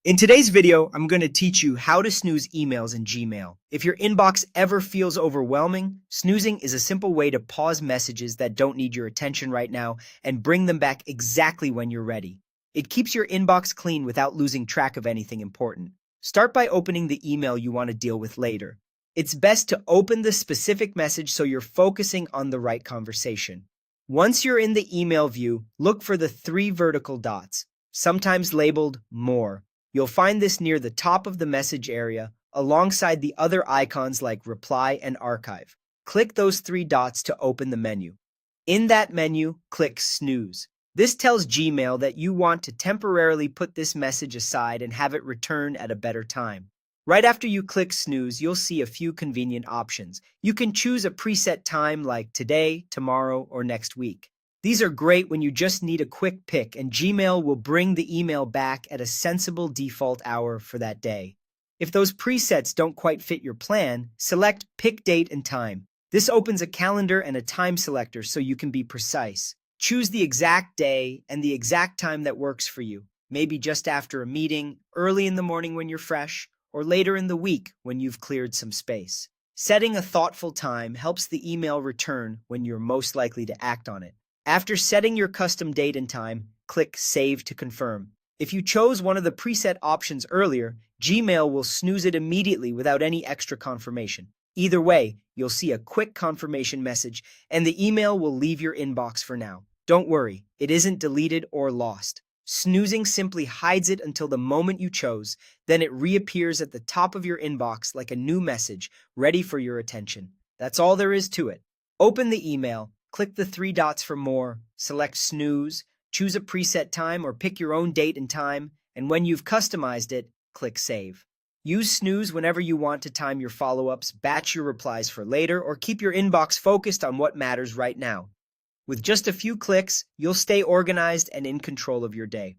In today's video, I'm going to teach you how to snooze emails in Gmail. If your inbox ever feels overwhelming, snoozing is a simple way to pause messages that don't need your attention right now and bring them back exactly when you're ready. It keeps your inbox clean without losing track of anything important. Start by opening the email you want to deal with later. It's best to open the specific message so you're focusing on the right conversation. Once you're in the email view, look for the three vertical dots, sometimes labeled More. You'll find this near the top of the message area, alongside the other icons like Reply and Archive. Click those three dots to open the menu. In that menu, click Snooze. This tells Gmail that you want to temporarily put this message aside and have it return at a better time. Right after you click Snooze, you'll see a few convenient options. You can choose a preset time like today, tomorrow, or next week. These are great when you just need a quick pick, and Gmail will bring the email back at a sensible default hour for that day. If those presets don't quite fit your plan, select Pick Date and Time. This opens a calendar and a time selector so you can be precise. Choose the exact day and the exact time that works for you, maybe just after a meeting, early in the morning when you're fresh, or later in the week when you've cleared some space. Setting a thoughtful time helps the email return when you're most likely to act on it. After setting your custom date and time, click Save to confirm. If you chose one of the preset options earlier, Gmail will snooze it immediately without any extra confirmation. Either way, you'll see a quick confirmation message, and the email will leave your inbox for now. Don't worry, it isn't deleted or lost. Snoozing simply hides it until the moment you chose, then it reappears at the top of your inbox like a new message, ready for your attention. That's all there is to it. Open the email. Click the three dots for more, select Snooze, choose a preset time or pick your own date and time, and when you've customized it, click Save. Use Snooze whenever you want to time your follow-ups, batch your replies for later, or keep your inbox focused on what matters right now. With just a few clicks, you'll stay organized and in control of your day.